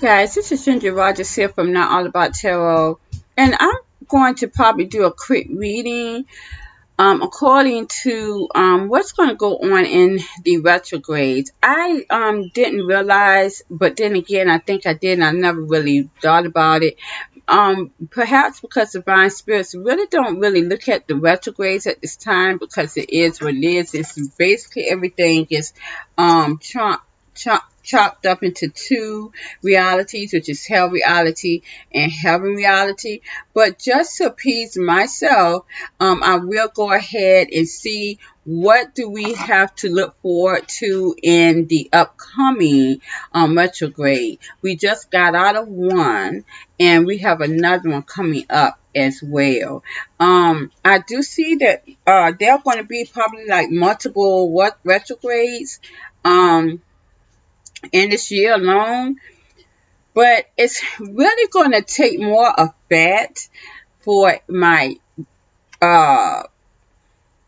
Guys, this is Ginger Rogers here from Not All About Tarot, and I'm going to probably do a quick reading according to what's going to go on in the retrogrades. I didn't realize, but then again, I think I did, and I never really thought about it. Perhaps because divine spirits really don't really look at the retrogrades at this time because it is what it is. It's basically everything is chopped up into two realities, which is hell reality and heaven reality. But just to appease myself, I will go ahead and see what do we have to look forward to in the upcoming retrograde. We just got out of one, and we have another one coming up as well. I do see that there are going to be probably like multiple retrogrades in this year alone, but it's really going to take more effect for my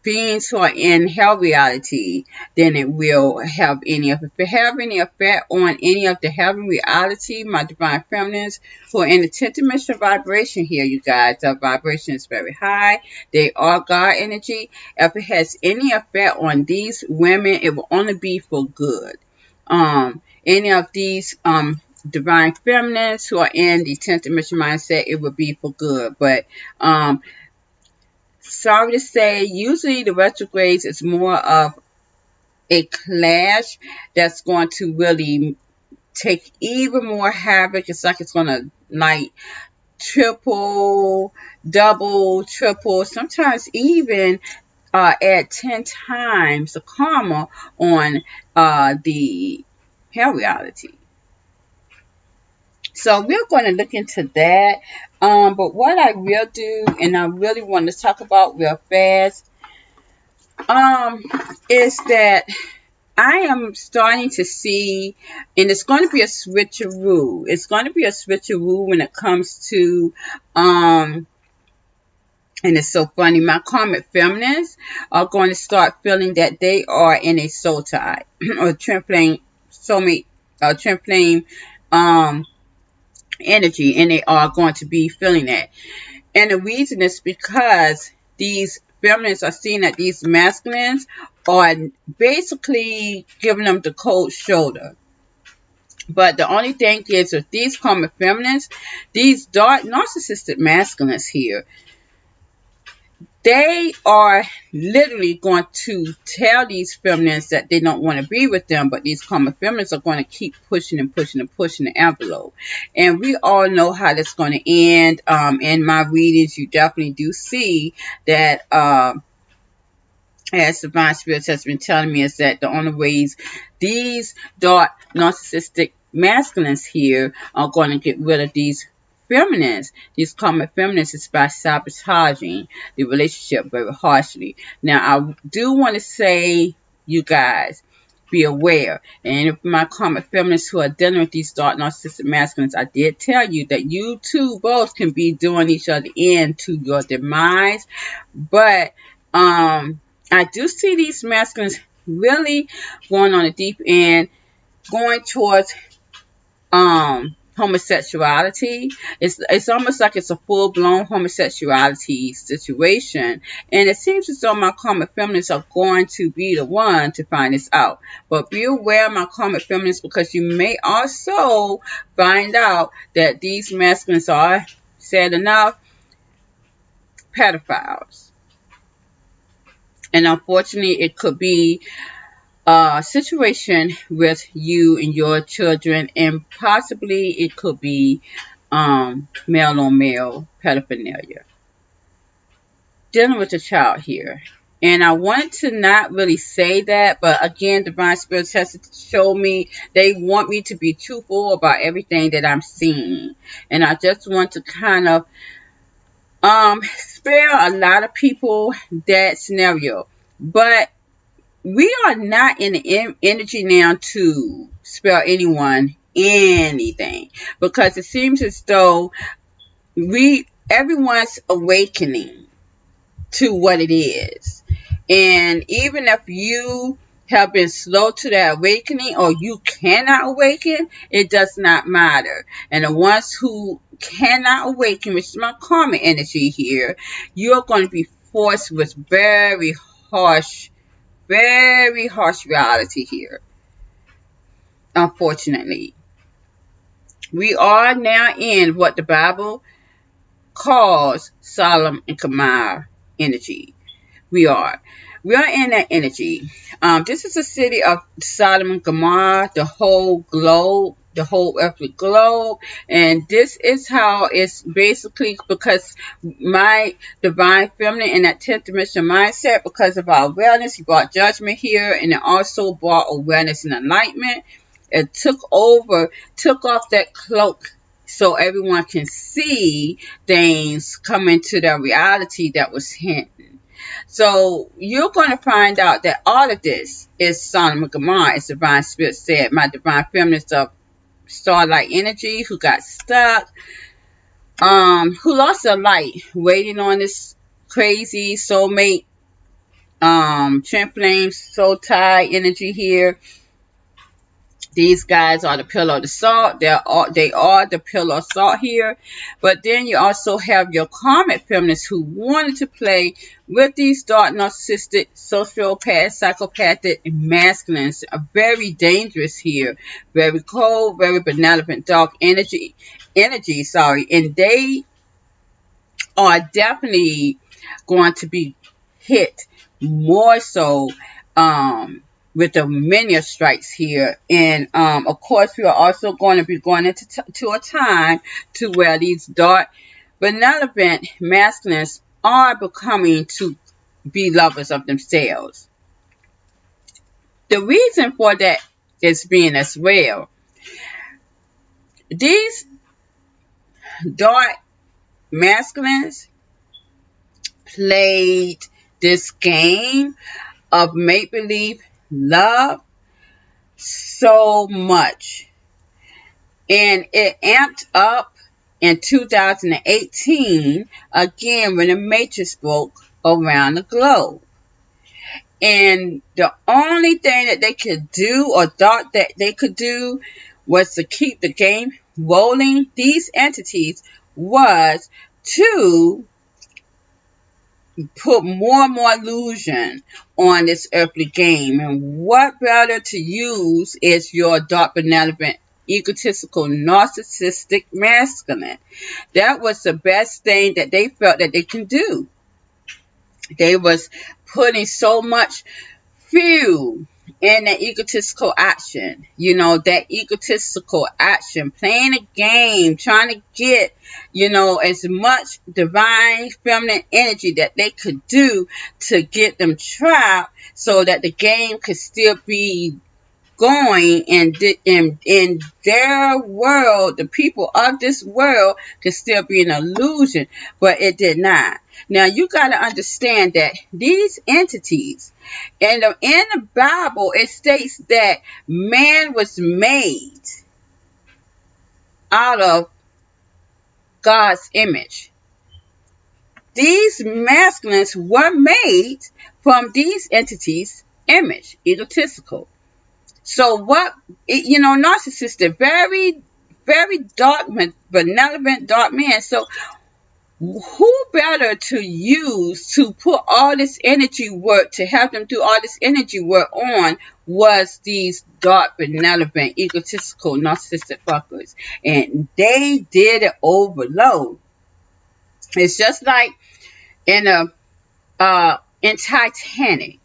beings who are in hell reality than it will have any of. If it have any effect on any of the heaven reality, my divine feminines who are in the 10th dimensional vibration here, you guys, the vibration is very high. They are God energy. If it has any effect on these women, it will only be for good. Any of these divine feminines who are in the 10th dimension mindset, it would be for good. But sorry to say, usually the retrogrades is more of a clash that's going to really take even more havoc. It's like it's going to like triple, double, triple, sometimes even add 10 times the karma on the hell reality. So we're going to look into that. But what I will do, and I really want to talk about real fast, is that I am starting to see, and it's going to be a switcheroo. It's going to be a switcheroo when it comes to, and it's so funny, my karmic feminines are going to start feeling that they are in a soul tie or twin flame soulmate, twin flame energy, and they are going to be feeling that. And the reason is because these feminines are seeing that these masculines are basically giving them the cold shoulder. But the only thing is with these karmic feminines, these dark narcissistic masculines here, they are literally going to tell these feminines that they don't want to be with them, but these karmic feminines are going to keep pushing and pushing and pushing the envelope. And we all know how that's going to end. In my readings, you definitely do see that, as Divine Spirits has been telling me, is that the only ways these dark narcissistic masculines here are going to get rid of these feminines, these karmic feminines, is by sabotaging the relationship very harshly. Now, I do want to say, you guys, be aware. And if my karmic feminists who are dealing with these dark narcissistic masculines, I did tell you that you two both can be doing each other into your demise. But I do see these masculines really going on the deep end, going towards homosexuality. It's almost like it's a full-blown homosexuality situation, and it seems as though my karmic feminists are going to be the one to find this out. But be aware, my karmic feminists, because you may also find out that these masculines are, sad enough, pedophiles. And unfortunately, it could be a situation with you and your children, and possibly it could be male on male pedophilia. Dealing with a child here. And I wanted to not really say that, but again, Divine Spirits has to show me, they want me to be truthful about everything that I'm seeing. And I just want to kind of spare a lot of people that scenario. But we are not in the energy now to spare anyone anything, because it seems as though everyone's awakening to what it is. And even if you have been slow to that awakening, or you cannot awaken, it does not matter. And the ones who cannot awaken, which is my karmic energy here, you're going to be forced with very harsh reality here, unfortunately. We are now in what the Bible calls Sodom and Gomorrah energy. We are in that energy. This is the city of Sodom and Gomorrah, the whole globe, the whole earthly globe. And this is how it's basically, because my divine feminine in that 10th dimension mindset, because of our awareness, he brought judgment here, and it also brought awareness and enlightenment. It took off that cloak so everyone can see things come into their reality that was hidden. So you're going to find out that all of this is Sodom and Gomorrah, as Divine Spirit said. My divine feminist of starlight energy who got stuck, who lost their light waiting on this crazy soulmate, twin flame, soul tie energy here. These guys are the pillar of the salt. They are the pillar of salt here. But then you also have your karmic feminists who wanted to play with these dark, narcissistic, sociopath, psychopathic masculines. Are very dangerous here. Very cold, very benevolent, dark energy. And they are definitely going to be hit more so with the many strikes here. And of course, we are also going to be going into to a time to where these dark, benevolent masculines are becoming to be lovers of themselves. The reason for that is being as well, these dark masculines played this game of make-believe love so much, and it amped up in 2018 again when the matrix broke around the globe. And the only thing that they could do, or thought that they could do, was to keep the game rolling. These entities was to put more and more illusion on this earthly game. And what better to use is your dark, benevolent, egotistical, narcissistic masculine. That was the best thing that they felt that they can do. They was putting so much fuel in that egotistical action. You know, that egotistical action, playing a game, trying to get, you know, as much divine feminine energy that they could do to get them trapped so that the game could still be going, and in their world, the people of this world could still be an illusion, but it did not. Now you got to understand that these entities, and in the Bible it states that man was made out of God's image. These masculines were made from these entities' image, egotistical. So what, you know, narcissistic, very, very dark, benevolent, dark man. So who better to use to put all this energy work, to have them do all this energy work on, was these dark, benevolent, egotistical, narcissistic fuckers. And they did it overload. It's just like in Titanic.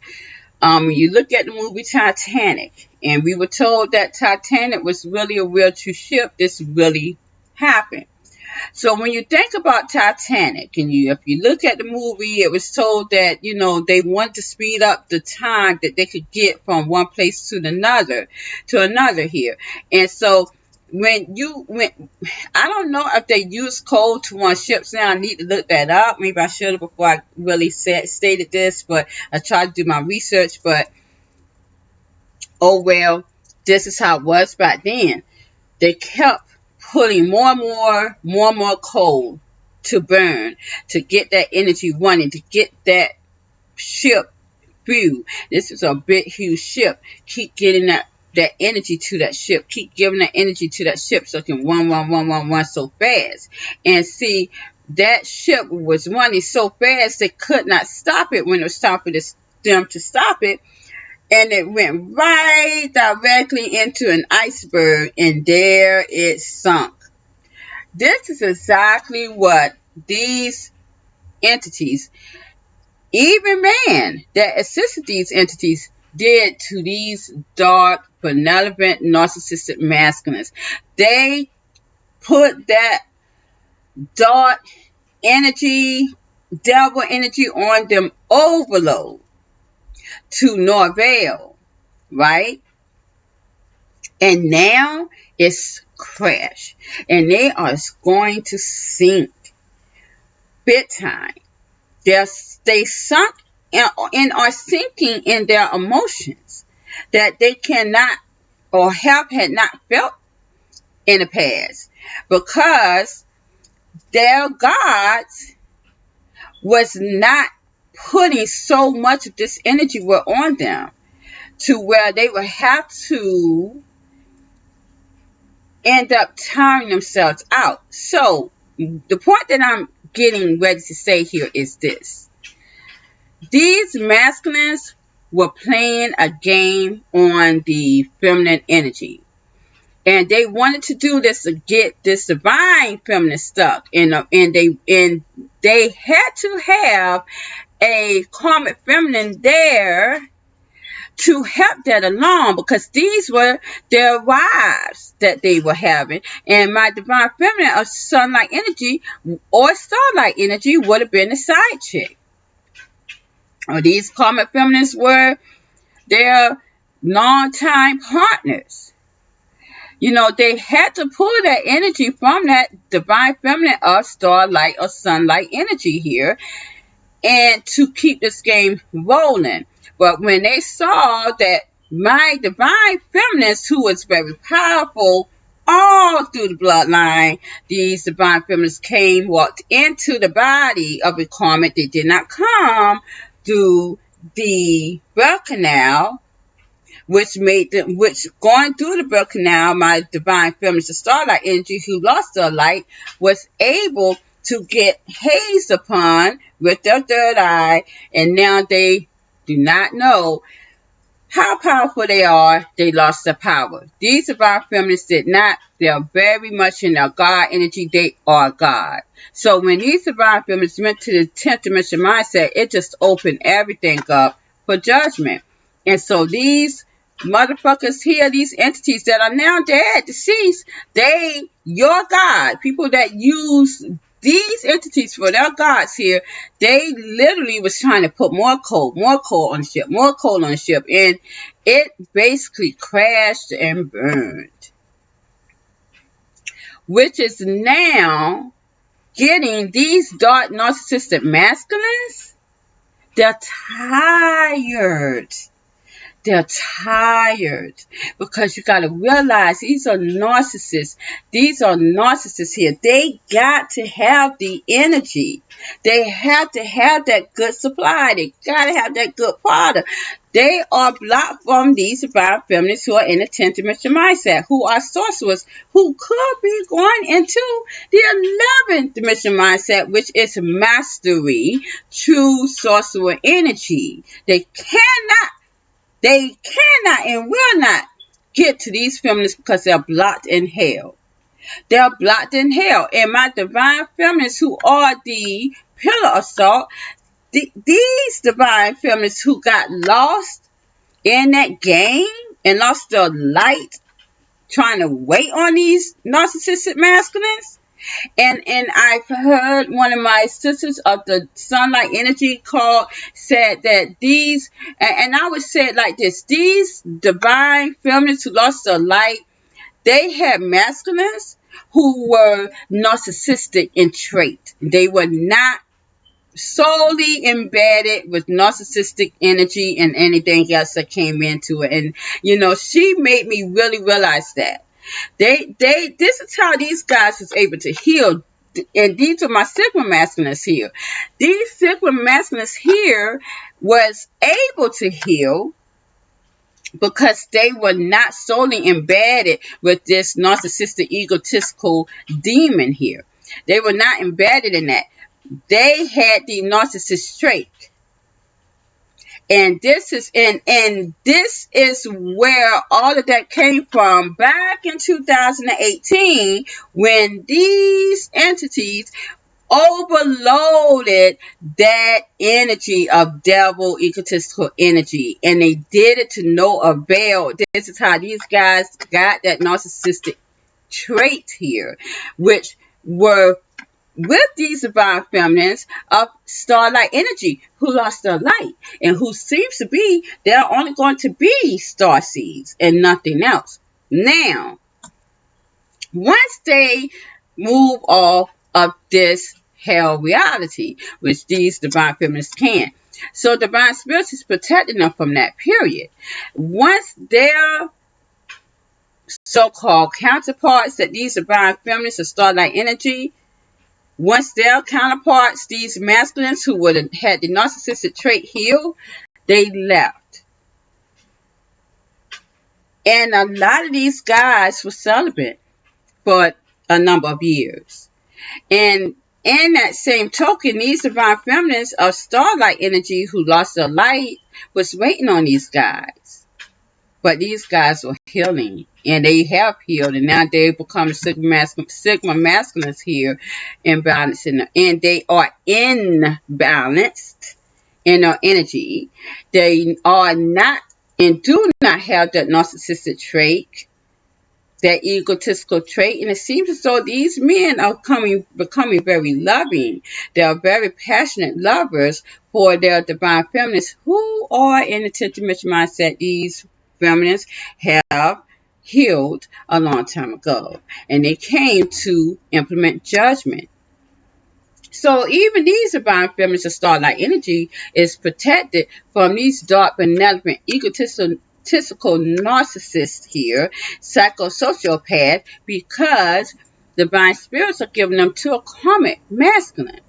You look at the movie Titanic, and we were told that Titanic was really a real true ship. This really happened. So when you think about Titanic, and if you look at the movie, it was told that, you know, they wanted to speed up the time that they could get from one place to another here. And so when I don't know if they use coal to run ships now. I need to look that up. Maybe I should have before I really stated this, but I tried to do my research. But oh well, this is how it was back then. They kept putting more and more coal to burn, to get that energy running, to get that ship few. This is a big, huge ship. Keep getting that energy to that ship. Keep giving that energy to that ship so it can run so fast. And see, that ship was running so fast they could not stop it when it was time for them to stop it. And it went right directly into an iceberg, and there it sunk. This is exactly what these entities, even man that assisted these entities, did to these dark, benevolent, narcissistic masculines. They put that dark energy, devil energy on them overload to no avail, right? And now it's crashed, and they are going to sink big time. They sunk and are sinking in their emotions that they cannot or had not felt in the past, because their gods was not putting so much of this energy were on them to where they would have to end up tiring themselves out. So the point that I'm getting ready to say here is this. These masculines were playing a game on the feminine energy. And they wanted to do this to get this divine feminine stuck. And they had to have a karmic feminine there to help that along, because these were their wives that they were having. And my divine feminine of sunlight energy or starlight energy would have been a side chick. Or these karmic feminines were their long-time partners. You know, they had to pull that energy from that divine feminine of starlight or sunlight energy here, and to keep this game rolling. But when they saw that my divine feminines, who was very powerful all through the bloodline, these divine feminines walked into the body of a karmic. They did not come through the birth canal, which going through the birth canal, my divine feminine, the starlight energy, who lost their light, was able to get hazed upon with their third eye, and now they do not know how powerful they are. They lost their power. These divine feminists did not. They are very much in their God energy. They are God. So when these divine feminists went to the 10th dimension mindset, it just opened everything up for judgment. And so these motherfuckers here, these entities that are now dead, deceased, your God, people that use these entities for their gods here, they literally was trying to put more coal on the ship, and it basically crashed and burned, which is now getting these dark narcissistic masculines. They're tired. They're tired, because you got to realize these are narcissists. These are narcissists here. They got to have the energy. They have to have that good supply. They got to have that good product. They are blocked from these divine feminists who are in the 10th dimension mindset, who are sorcerers, who could be going into the 11th dimension mindset, which is mastery, true sorcerer energy. They cannot and will not get to these feminists because they're blocked in hell. They're blocked in hell. And my divine feminists, who are the pillar of salt, these divine feminists who got lost in that game and lost their light trying to wait on these narcissistic masculines. And I've heard one of my sisters of the sunlight energy said that these, and I would say it like this, these divine feminists who lost their light, they had masculines who were narcissistic in trait. They were not solely embedded with narcissistic energy and anything else that came into it. And, she made me really realize that. This is how these guys was able to heal and these are my Sigma masculines here. These Sigma masculines here was able to heal because they were not solely embedded with this narcissistic, egotistical demon here. They were not embedded in that. They had the narcissist trait. And this is where all of that came from back in 2018 when these entities overloaded that energy of devil egotistical energy, and they did it to no avail. This is how these guys got that narcissistic trait here, which were with these divine feminines of starlight energy who lost their light and who seems to be they're only going to be star seeds and nothing else. Now, once they move off of this hell reality, which these divine feminists can, so divine spirits is protecting them from that period. Once their so-called counterparts, that these divine feminists of starlight energy, once their counterparts, these masculines who would have had the narcissistic trait healed, they left. And a lot of these guys were celibate for a number of years. And in that same token, these divine feminines of starlight energy who lost their light was waiting on these guys. But these guys were healing, and they have healed, and now they've become Sigma masculines here in balance, and they are imbalanced in their energy. They are not and do not have that narcissistic trait, that egotistical trait, and it seems as though these men are becoming very loving. They are very passionate lovers for their divine feminists who are in the 10th dimension mindset. These feminists have healed a long time ago, and they came to implement judgment. So even these divine feminists of starlight energy is protected from these dark, benevolent, egotistical narcissists here, psychosociopath, because divine spirits are giving them to a karmic masculine,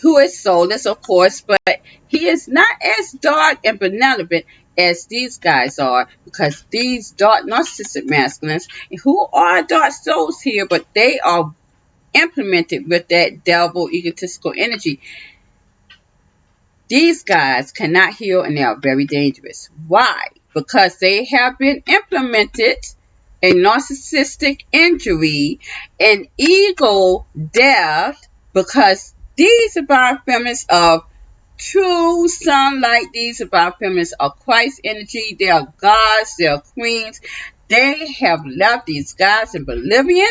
who is soulless, of course, but he is not as dark and benevolent as these guys are, because these dark narcissistic masculines, who are dark souls here, but they are implemented with that devil egotistical energy. These guys cannot heal, and they are very dangerous. Why? Because they have been implemented a narcissistic injury, an ego death, because these divine feminists of true sunlight, these divine feminists are Christ energy, they are gods, they are queens. They have left these guys in Bolivian,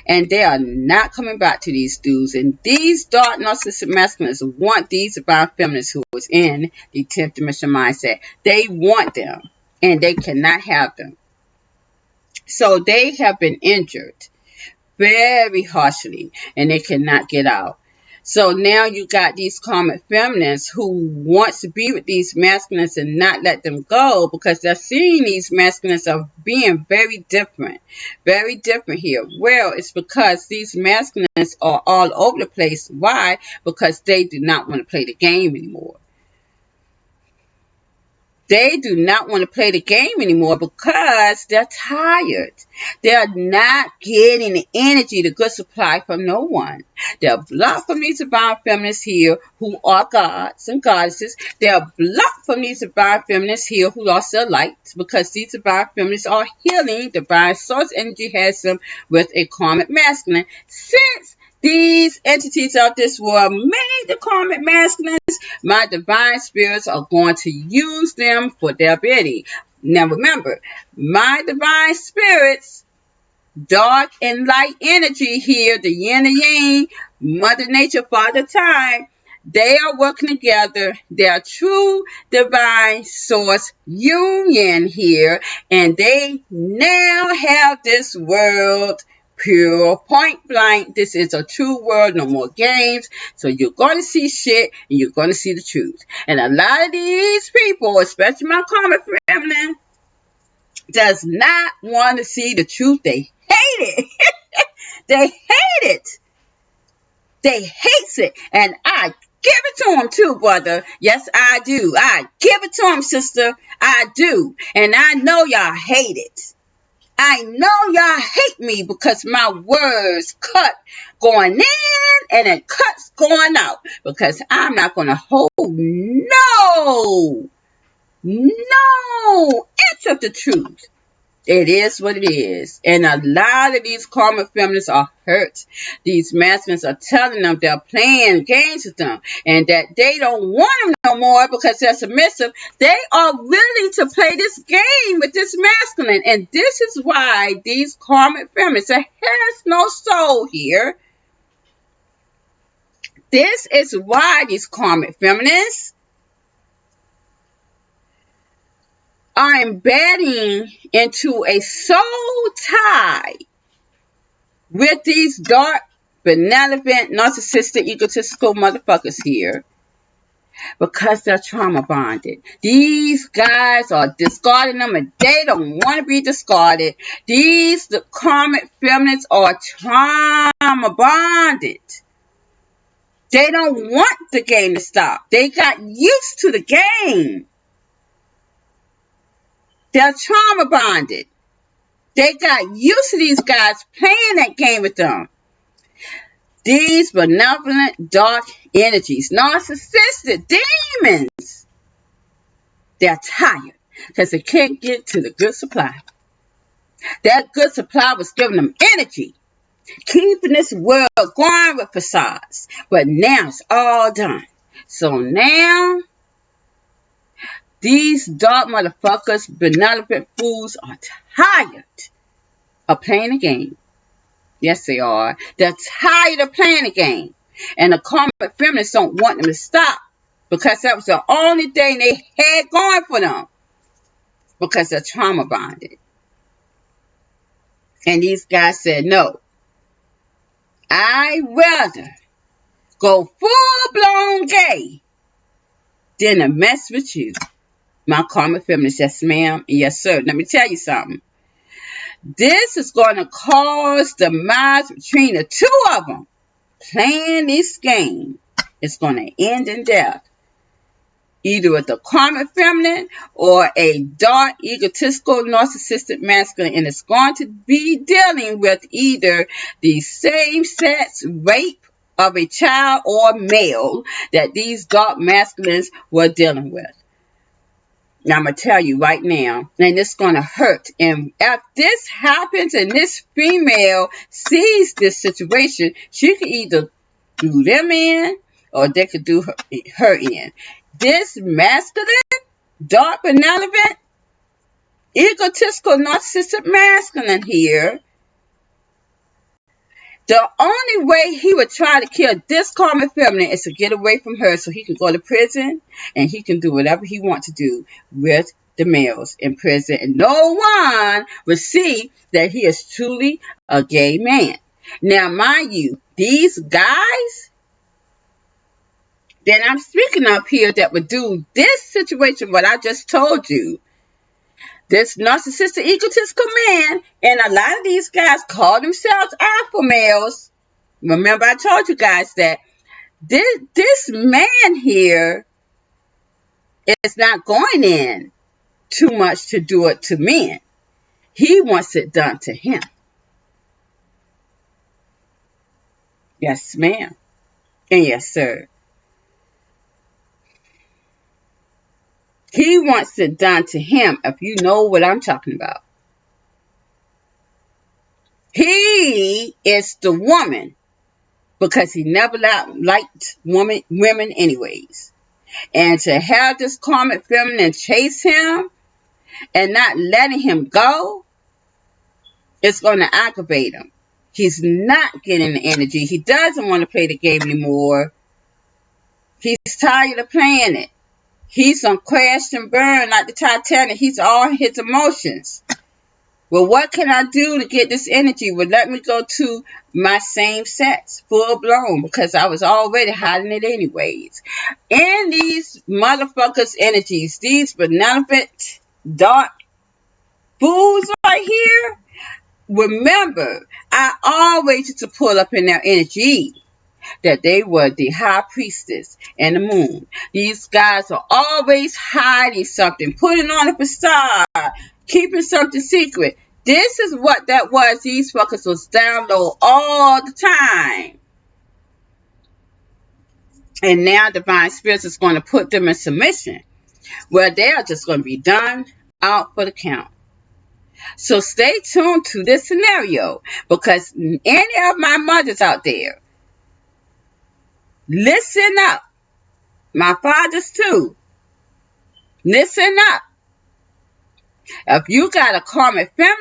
and they are not coming back to these dudes. And these dark narcissistic masculines want these divine feminists who is in the 10th dimension mindset. They want them, and they cannot have them. So they have been injured very harshly, and they cannot get out. So now you got these karmic feminists who wants to be with these masculines and not let them go, because they're seeing these masculines as being very different here. Well, it's because these masculines are all over the place. Why? Because they do not want to play the game anymore. They do not want to play the game anymore because they're tired. They're not getting the energy, the good supply from no one. They're blocked from these divine feminists here who are gods and goddesses. They're blocked from these divine feminists here who lost their lights, because these divine feminists are healing. Divine source energy has them with a karmic masculine. Since these entities of this world made the karmic masculines, my divine spirits are going to use them for their bidding. Now remember, my divine spirits, dark and light energy here, the yin and yang, Mother Nature, Father Time, they are working together. They are true divine source union here, and they now have this world pure, point blank. This is a true world, no more games. So you're going to see shit, and you're going to see the truth. And a lot of these people, especially my karmic feminine, does not want to see the truth. They hate it. They hate it. They hates it. And I give it to them too, brother. Yes, I do. I give it to them, sister. I do. And I know y'all hate it. I know y'all hate me because my words cut going in and it cuts going out. Because I'm not going to hold no inch of the truth. It is what it is. And a lot of these karma feminists are hurt. These masculines are telling them they're playing games with them and that they don't want them no more because they're submissive. They are willing to play this game with this masculine. And this is why these karmic feminists, there has no soul here. This is why these karmic feminists are embedding into a soul tie with these dark, benevolent, narcissistic, egotistical motherfuckers here because they're trauma bonded. These guys are discarding them and they don't want to be discarded. The karmic feminists are trauma bonded. They don't want the game to stop. They got used to the game. They're trauma bonded. They got used to these guys playing that game with them. These benevolent, dark energies, narcissistic demons, they're tired because they can't get to the good supply. That good supply was giving them energy, keeping this world going with facades. But now it's all done. So now these dark motherfuckers, benevolent fools, are tired of playing the game. Yes, they are. They're tired of playing the game. And the karmic feminists don't want them to stop because that was the only thing they had going for them. Because they're trauma bonded. And these guys said, no. I'd rather go full-blown gay than to mess with you. My karmic feminist, yes ma'am, and yes sir. Let me tell you something. This is going to cause the demise between the two of them. Playing this game is going to end in death. Either with a karmic feminine or a dark, egotistical, narcissistic masculine. And it's going to be dealing with either the same-sex rape of a child or male that these dark masculines were dealing with. Now, I'm going to tell you right now, and it's going to hurt. And if this happens and this female sees this situation, she could either do them in or they could do her in. This masculine, dark, benevolent, egotistical, narcissistic masculine here, the only way he would try to kill this karmic feminine is to get away from her so he can go to prison and he can do whatever he wants to do with the males in prison. And no one will see that he is truly a gay man. Now, mind you, these guys that I'm speaking of here that would do this situation, what I just told you, this narcissistic, egotistical man, and a lot of these guys call themselves alpha males. Remember, I told you guys that this man here is not going in too much to do it to men. He wants it done to him. Yes, ma'am. And yes, sir. He wants it done to him, if you know what I'm talking about. He is the woman because he never liked women anyways. And to have this karmic feminine chase him and not letting him go, it's going to aggravate him. He's not getting the energy. He doesn't want to play the game anymore. He's tired of playing it. He's on crash and burn like the Titanic. He's all his emotions. Well, what can I do to get this energy? Well, let me go to my same sex, full blown, because I was already hiding it anyways. And these motherfuckers' energies, these benevolent, dark fools right here, remember, I always used to pull up in their energy that they were the high priestess and the moon. These guys are always hiding something, putting on a facade, keeping something secret. This is what that was. These fuckers was down low all the time. And now divine spirits is going to put them in submission, where they are just going to be done out for the count. So stay tuned to this scenario, because any of my mothers out there, listen up. My fathers too. Listen up. If you got a karmic feminine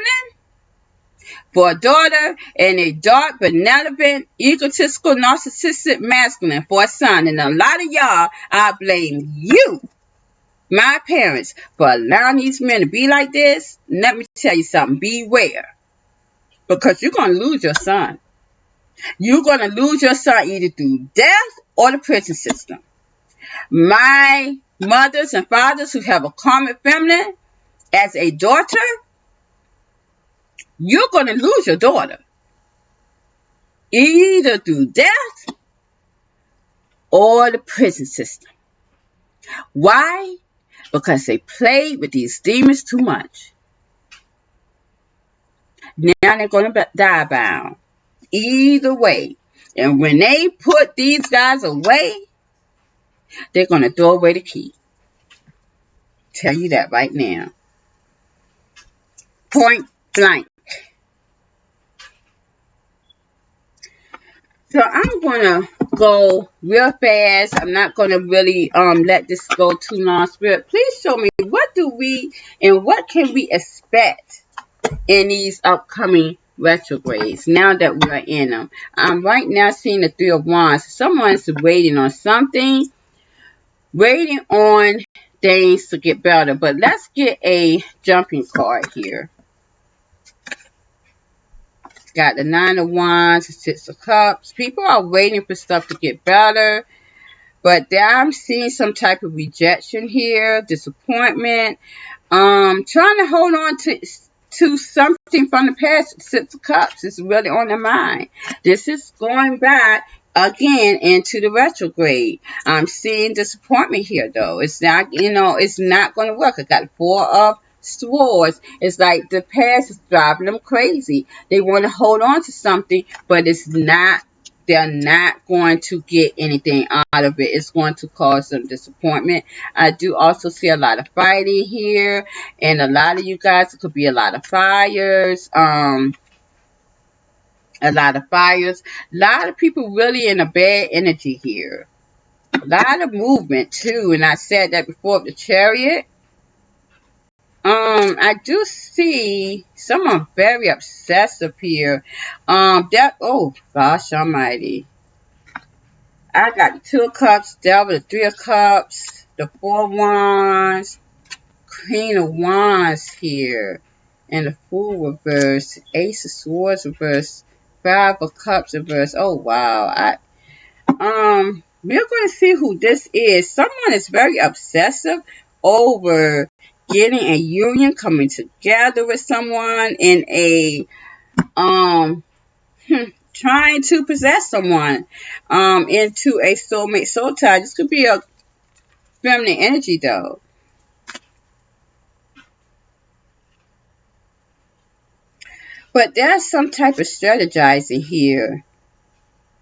for a daughter and a dark, benevolent, egotistical, narcissistic masculine for a son, and a lot of y'all, I blame you, my parents, for allowing these men to be like this. Let me tell you something. Beware. Because you're going to lose your son. You're going to lose your son either through death or the prison system. My mothers and fathers who have a karmic feminine as a daughter, you're going to lose your daughter either through death or the prison system. Why? Because they played with these demons too much. Now they're going to die bound. Either way. And when they put these guys away, they're going to throw away the key. Tell you that right now. Point blank. So I'm going to go real fast. I'm not going to really let this go too long. Spirit, please show me what can we expect in these upcoming retrogrades now that we're in them. I'm right now seeing the Three of Wands. Someone's waiting on something, waiting on things to get better. But let's get a jumping card here. Got the Nine of Wands, the Six of Cups. People are waiting for stuff to get better. But I'm seeing some type of rejection here, disappointment. Trying to hold on to something from the past. Six of Cups is really on their mind. This is going back again into the retrograde. I'm seeing disappointment here, though. It's not, it's not going to work. I got Four of Swords. It's like the past is driving them crazy. They want to hold on to something, but they're not going to get anything out of it. It's going to cause them disappointment. I do also see a lot of fighting here, and a lot of you guys, it could be a lot of fires. A lot of people really in a bad energy here. A lot of movement too, and I said that before, the Chariot. I do see someone very obsessive here. Oh gosh almighty. I got the Two of Cups, Devil, the Three of Cups, the Four of Wands, Queen of Wands here, and the Fool reverse, Ace of Swords reverse, Five of Cups reverse. Oh wow. We're going to see who this is. Someone is very obsessive over getting a union, coming together with someone in a trying to possess someone into a soulmate soul tie. This could be a feminine energy though. But there's some type of strategizing here.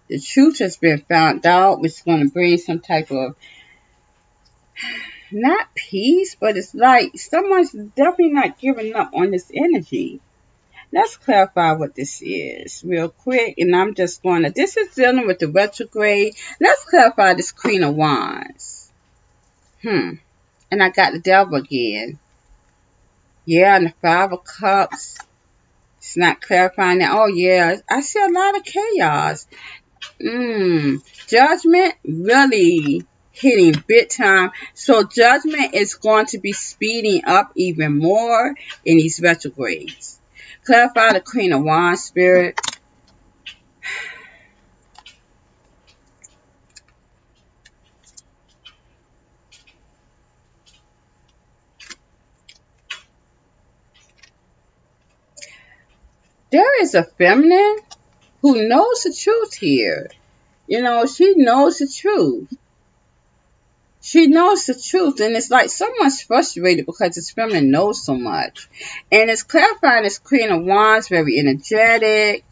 The truth has been found out, which is going to bring some type of, not peace, but it's like someone's definitely not giving up on this energy. Let's clarify what this is real quick. And I'm just going to, this is dealing with the retrograde. Let's clarify this Queen of Wands. And I got the Devil again. Yeah, and the Five of Cups. It's not clarifying that. Oh, yeah. I see a lot of chaos. Judgment really hitting big time. So judgment is going to be speeding up even more in these retrogrades. Clarify the Queen of Wands, Spirit. There is a feminine who knows the truth here. You know, she knows the truth. She knows the truth, and it's like someone's frustrated because this feminine knows so much. And it's clarifying this Queen of Wands, very energetic,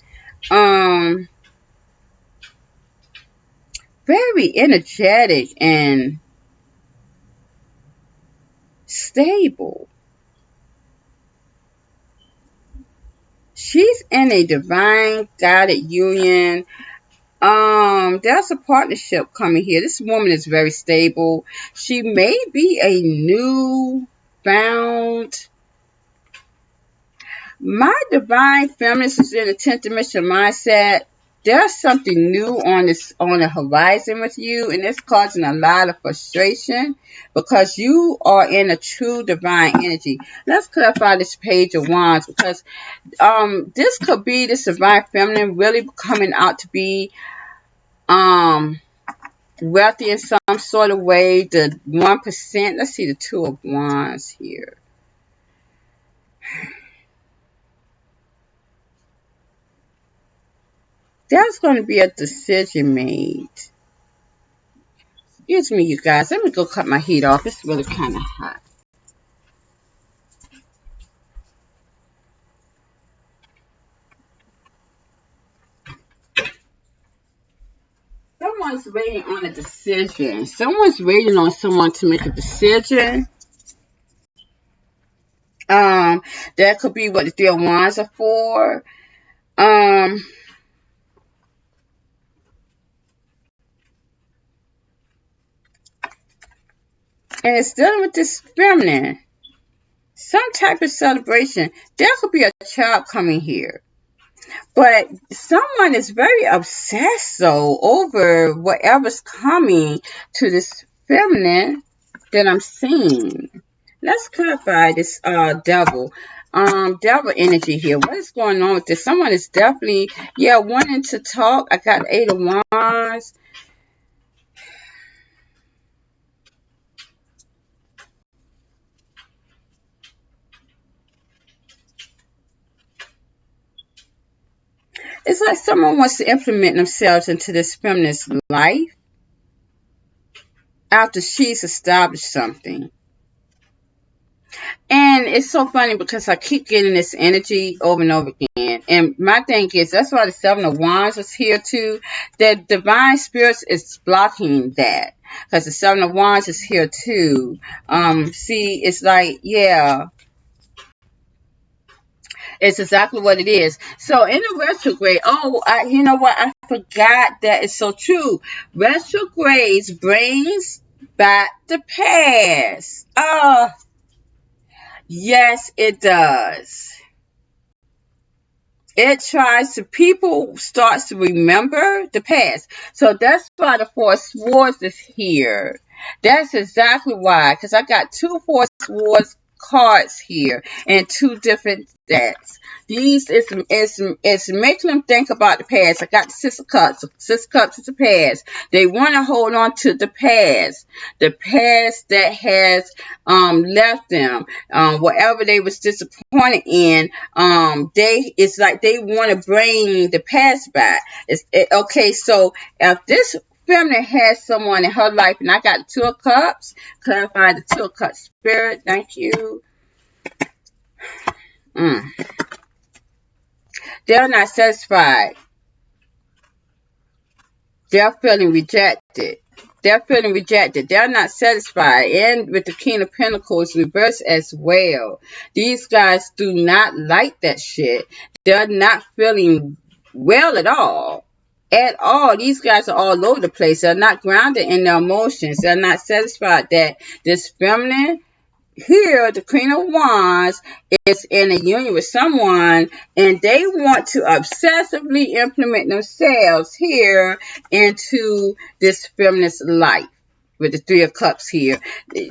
very energetic and stable. She's in a divine guided union. There's a partnership coming here. This woman is very stable. She may be a new found. My divine feminist is in a 10th dimension mindset. There's something new on the horizon with you, and it's causing a lot of frustration because you are in a true divine energy. Let's clarify this Page of Wands, because this could be this divine feminine really coming out to be wealthy in some sort of way. The 1%. Let's see the Two of Wands here. There's going to be a decision made. Excuse me, you guys. Let me go cut my heat off. It's really kind of hot. Someone's waiting on a decision. Someone's waiting on someone to make a decision. That could be what the Three of Wands are for. And it's dealing with this feminine. Some type of celebration. There could be a child coming here. But someone is very obsessed, though, over whatever's coming to this feminine that I'm seeing. Let's clarify this devil. Devil energy here. What is going on with this? Someone is definitely, wanting to talk. I got 8 of Wands. It's like someone wants to implement themselves into this feminist's life after she's established something. And it's so funny because I keep getting this energy over and over again. And my thing is, that's why the 7 of Wands is here too. That divine spirits is blocking that. Because the 7 of Wands is here too. See, it's like, it's exactly what it is. So in the retrograde, you know what? I forgot that it's so true. Retrogrades brings back the past. Yes, it does. It tries to, people starts to remember the past. So that's why the Four of Swords is here. That's exactly why. Because I got 2 Four of Swords cards here and 2 different decks. These is making them think about the past. I got the 6 of Cups. 6 of Cups is the past. They want to hold on to the past that has left them. Whatever they was disappointed in, it's like they want to bring the past back. Okay, so if this feminine has someone in her life, and I got 2 of Cups, clarify the 2 of Cups spirit, thank you. They're not satisfied. They're feeling rejected. They're not satisfied. And with the King of Pentacles reversed as well. These guys do not like that shit. They're not feeling well at all. At all. These guys are all over the place. They're not grounded in their emotions. They're not satisfied that this feminine here, the Queen of Wands, is in a union with someone, and they want to obsessively implement themselves here into this feminist life with the 3 of Cups here.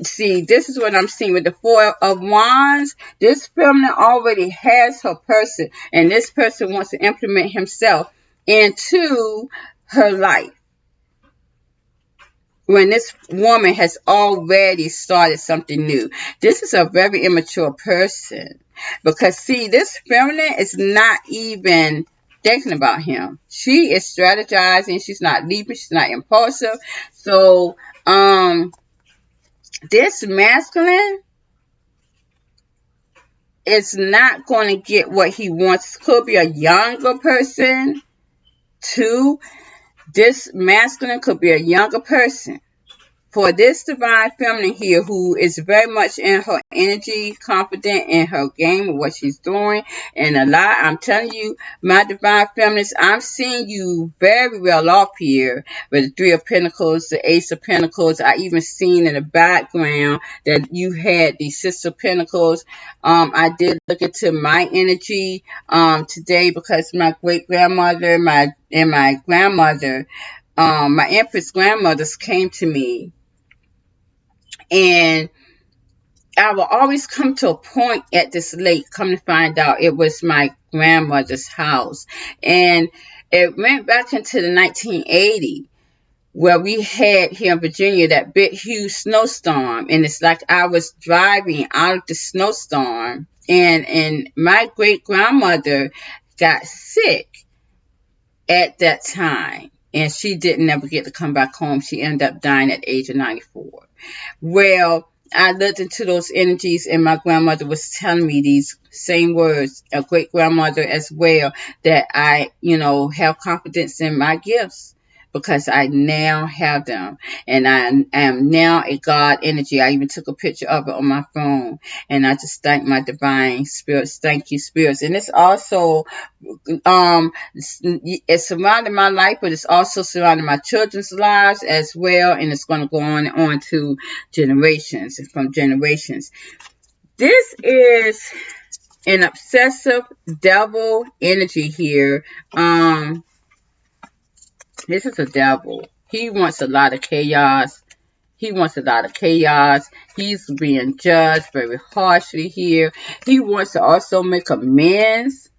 See, this is what I'm seeing with the 4 of Wands. This feminine already has her person, and this person wants to implement himself into her life. when this woman has already started something new. This is a very immature person. Because, see, this feminine is not even thinking about him. She is strategizing. She's not leaping. She's not impulsive. So, this masculine is not going to get what he wants. Could be a younger person, too. This masculine could be a younger person. For this divine feminine here, who is very much in her energy, confident in her game of what she's doing, and a lot, I'm telling you, my divine feminines, I'm seeing you very well off here with the Three of Pentacles, the Ace of Pentacles. I even seen in the background that you had the Six of Pentacles. I did look into my energy today because my great grandmother and my grandmother, my Empress grandmothers came to me. And I will always come to a point at this lake, come to find out it was my grandmother's house. And it went back into the 1980 where we had here in Virginia that big, huge snowstorm. And it's like I was driving out of the snowstorm. And my great-grandmother got sick at that time. And she didn't ever get to come back home. She ended up dying at the age of 94. Well, I looked into those energies, and my grandmother was telling me these same words, a great grandmother as well, that I, have confidence in my gifts because I now have them. And I am now a God energy. I even took a picture of it on my phone. And I just thank my divine spirits. Thank you, spirits. And it's also, it's surrounding my life, but it's also surrounding my children's lives as well. And it's going to go on to generations and from generations. This is an obsessive devil energy here. This is a devil. He wants a lot of chaos. He's being judged very harshly here. He wants to also make amends.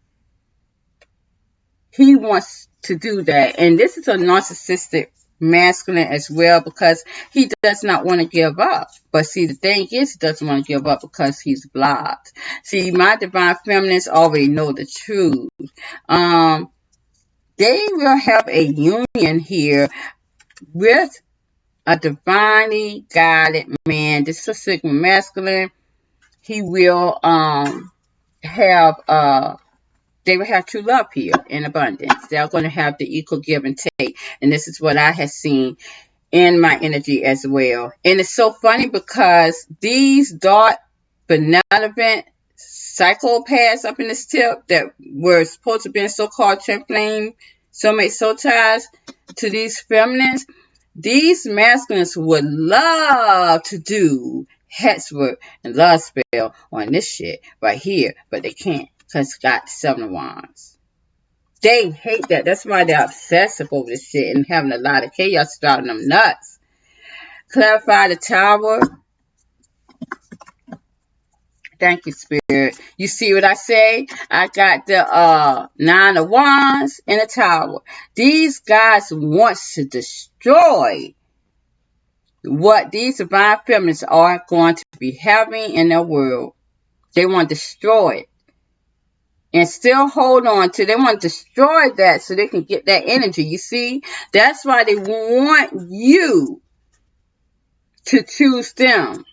He wants to do that. And this is a narcissistic masculine as well because he does not want to give up. But see, the thing is, he doesn't want to give up because he's blocked. See, my divine feminines already know the truth. They will have a union here with a divinely guided man. This is a Sigma masculine. He will they will have true love here in abundance. They're going to have the equal give and take. And this is what I have seen in my energy as well. And it's so funny because these dark, benevolent psychopaths up in this tip that were supposed to be in so-called trampoline, soulmate, soul ties to these feminines, these masculines would love to do hex work and love spell on this shit right here, but they can't because it's got 7 of Wands. They hate that. That's why they're obsessive over this shit and having a lot of chaos driving them nuts. Clarify the Tower. Thank you, Spirit. You see what I say? I got the 9 of Wands in the Tower. These guys want to destroy what these divine feminines are going to be having in their world. They want to destroy it. And still hold on to, they want to destroy that so they can get that energy. You see? That's why they want you to choose them.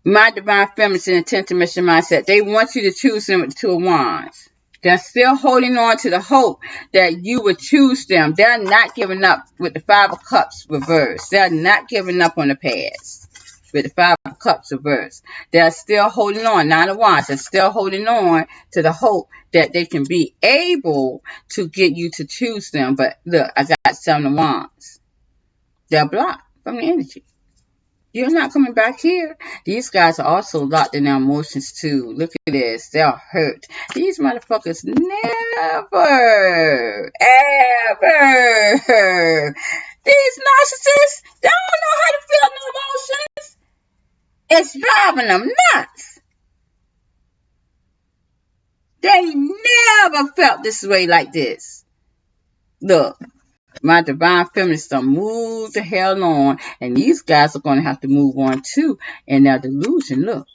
My divine feminine intent mission mindset. They want you to choose them with the 2 of Wands. They're still holding on to the hope that you would choose them. They're not giving up with the 5 of Cups reversed. They're not giving up on the past with the 5 of Cups reversed. They're still holding on. 9 of Wands. They're still holding on to the hope that they can be able to get you to choose them. But look, I got 7 of Wands. They're blocked from the energy. You're not coming back here. These guys are also locked in their emotions too. Look at this. They're hurt. These motherfuckers never, ever. These narcissists don't know how to feel no emotions. It's driving them nuts. They never felt this way like this. Look. My divine feminists done move the hell on. And these guys are going to have to move on too. And their delusion, look.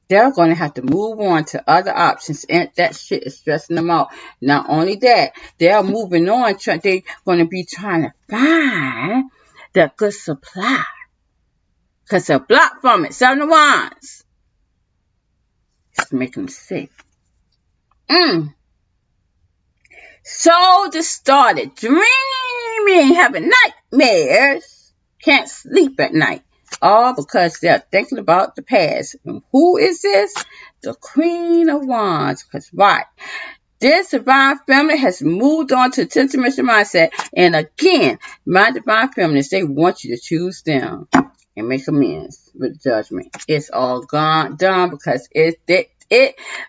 They're going to have to move on to other options. And that shit is stressing them out. Not only that, they're moving on. They're going to be trying to find the good supply. Because they're blocked from it. 7 of Wands. It's making them sick. So distorted. Dreaming. Having nightmares. Can't sleep at night. All because they're thinking about the past. And who is this? The Queen of Wands. Because, right, this divine feminine has moved on to 10th dimension mindset. And again, my divine feminists, they want you to choose them and make amends with judgment. It's all gone, done because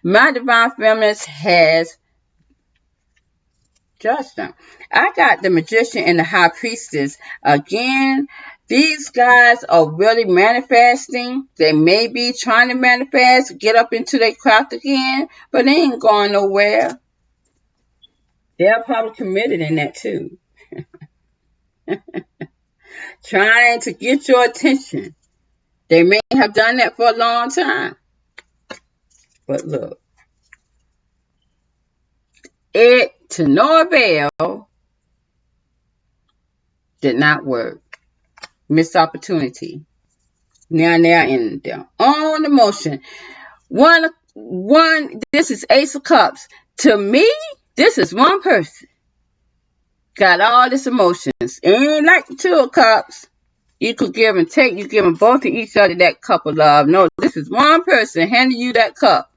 my divine feminist has judged them. I got the Magician and the High Priestess. Again, these guys are really manifesting. They may be trying to manifest, get up into their craft again, but they ain't going nowhere. They're probably committed in that too. Trying to get your attention. They may have done that for a long time. But look. It, to no avail, did not work. Missed opportunity. Now they're in their own emotion. One, this is Ace of Cups. To me, this is one person. Got all this emotions. Ain't like the 2 of Cups. You could give and take. You give them both to each other that cup of love. No, this is one person handing you that cup.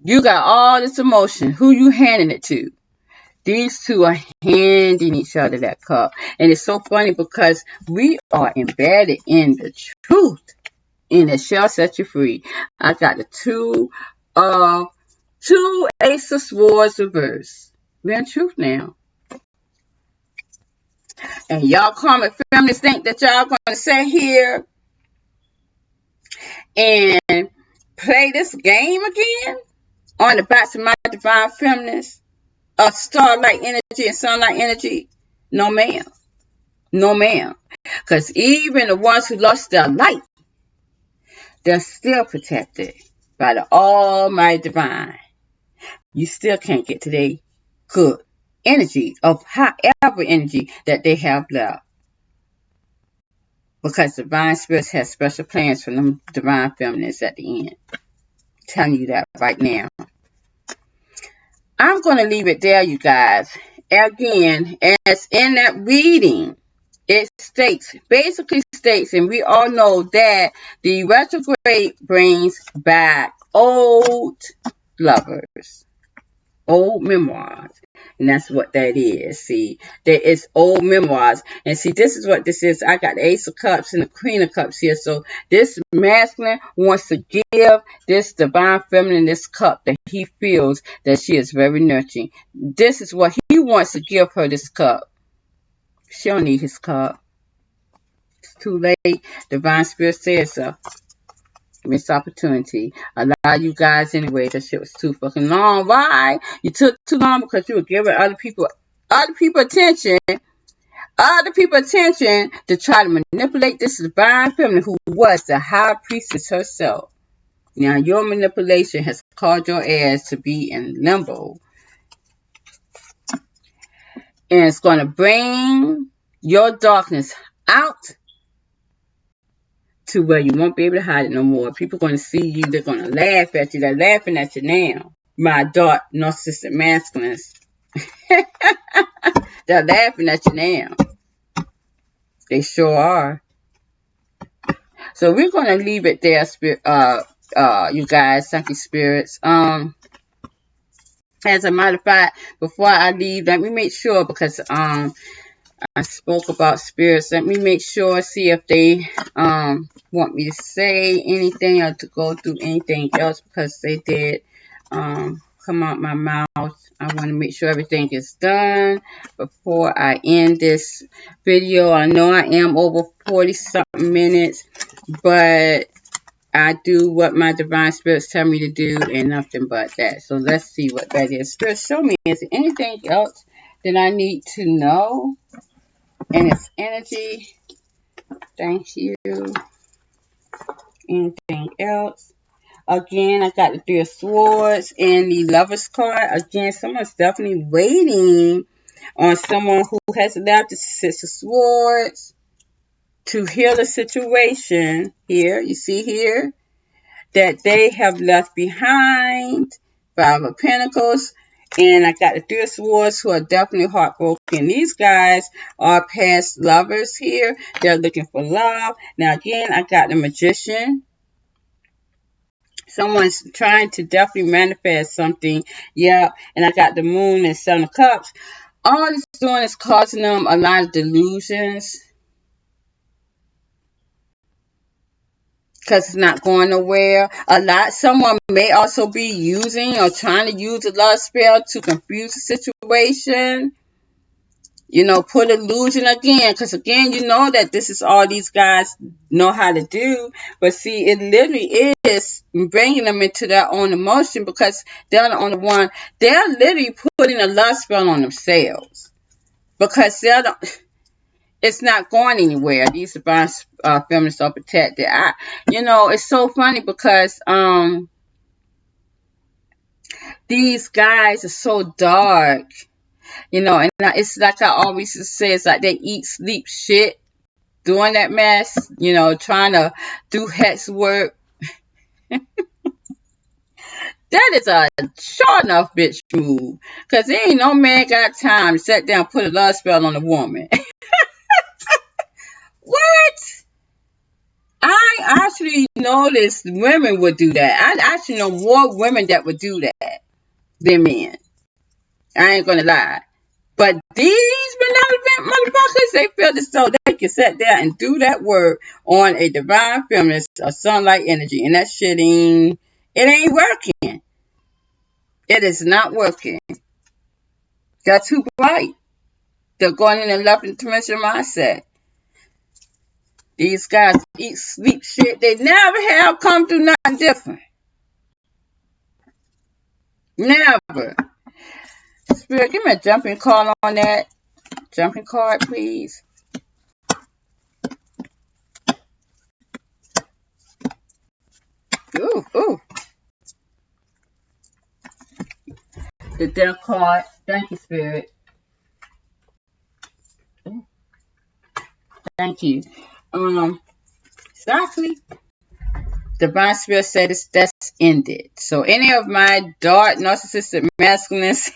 You got all this emotion. Who you handing it to? These two are handing each other that cup. And it's so funny because we are embedded in the truth. And it shall set you free. I got the 2 Ace of Swords reverse. We're in truth now. And y'all karmic feminists think that y'all going to sit here and play this game again on the backs of my divine feminists of starlight energy and sunlight energy? No, ma'am. No, ma'am. Because even the ones who lost their light, they're still protected by the Almighty Divine. You still can't get to their good energy of however energy that they have left. Because divine spirits have special plans for them divine feminists at the end. I'm telling you that right now. I'm going to leave it there, you guys. Again, as in that reading, it basically states, and we all know that the retrograde brings back old lovers, old memoirs. And that's what that is. See, there is old memoirs. And see, this is what this is. I got the Ace of Cups and the Queen of Cups here. So this masculine wants to give this divine feminine this cup that he feels that she is very nurturing. This is what he wants to give her, this cup. She don't need his cup. It's too late. Divine Spirit says so. Missed opportunity. A lot of you guys anyway, that shit was too fucking long. Why? You took too long because you were giving other people attention to try to manipulate this divine feminine who was the high priestess herself. Now your manipulation has caused your ass to be in limbo. And it's going to bring your darkness out to where you won't be able to hide it no more. People are going to see you. They're going to laugh at you. They're laughing at you now. My dark narcissistic masculines. They're laughing at you now. They sure are. So we're going to leave it there, you guys. Thank you, spirits. As a matter of fact, before I leave, let me make sure, because I spoke about spirits. Let me make sure, see if they want me to say anything or to go through anything else, because they did come out my mouth. I want to make sure everything is done before I end this video. I know I am over 40-something minutes, but I do what my divine spirits tell me to do and nothing but that. So let's see what that is. Spirit, show me. Is there anything else that I need to know? And it's energy. Thank you. Anything else? Again, I got the Three of Swords and the Lover's card. Again, someone's definitely waiting on someone who has allowed the Six of Swords to heal the situation here. You see here that they have left behind. Five of Pentacles. And I got the Three of Swords who are definitely heartbroken. These guys are past lovers here. They're looking for love. Now again, I got the Magician. Someone's trying to definitely manifest something. Yeah. And I got the Moon and Seven of Cups. All it's doing is causing them a lot of delusions. Because it's not going nowhere. Someone may also be using or trying to use a love spell to confuse the situation. You know, put illusion again. Because again, you know that this is all these guys know how to do. But see, it literally is bringing them into their own emotion. Because they're the only one. They're literally putting a love spell on themselves. Because they're the... It's not going anywhere. These divine feminists are protected. It's so funny because these guys are so dark. And it's like I always say, it's like they eat, sleep, shit, doing that mess. Trying to do hex work. That is a sure enough bitch move. Because there ain't no man got time to sit down and put a love spell on a woman. What? I actually noticed women would do that. I actually know more women that would do that than men. I ain't gonna lie. But these benevolent motherfuckers, they feel as though they can sit there and do that work on a divine feminist or sunlight energy. And that shit ain't working. It is not working. They're too bright. They're going in a love and torrential mindset. These guys eat, sleep, shit. They never have come through nothing different. Never. Spirit, give me a jumping card on that. Jumping card, please. Ooh. The Death card. Thank you, Spirit. Thank you. Exactly. Divine Spirit said that's ended. So any of my dark narcissistic masculines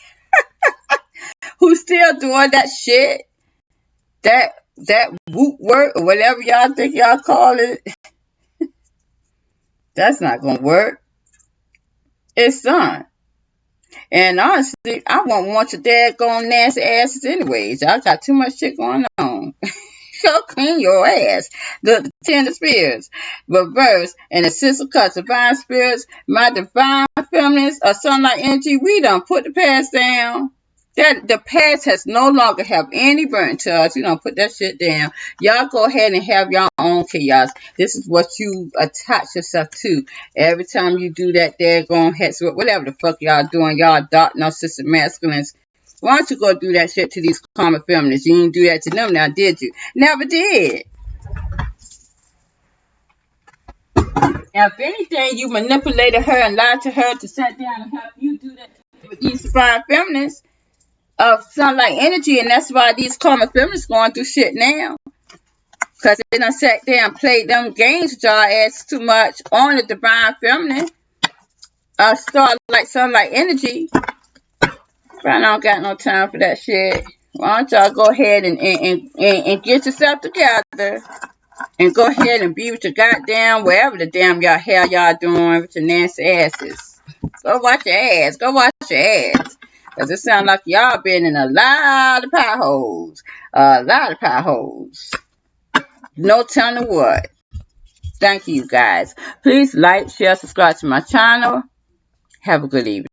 who still doing that shit, that whoop work or whatever y'all think y'all call it, that's not gonna work. It's done. And honestly, I won't want your daggone nasty asses anyways. Y'all got too much shit going on. So clean your ass. The Ten of Spears, reverse, and the Six of Cups, divine spirits, my divine feminines, or sunlight energy. We done put the past down. That the past has no longer have any burden to us. You don't put that shit down. Y'all go ahead and have your own chaos. This is what you attach yourself to. Every time you do that, they're going hex whatever the fuck y'all doing. Y'all dark narcissistic masculines. Why don't you go do that shit to these karmic feminists? You didn't do that to them now, did you? Never did. If anything, you manipulated her and lied to her to sit down and help you do that with these divine feminists of sunlight energy, and that's why these karmic feminists going through shit now. Because they done sat there and played them games with y'all ass too much on the divine feminine. Starlight, sunlight energy. But I don't got no time for that shit. Why don't y'all go ahead and get yourself together and go ahead and be with your goddamn wherever the damn y'all hell y'all doing with your nasty asses. Go watch your ass. Go watch your ass. Because it sounds like y'all been in a lot of potholes. A lot of potholes. No telling what. Thank you guys. Please like, share, subscribe to my channel. Have a good evening.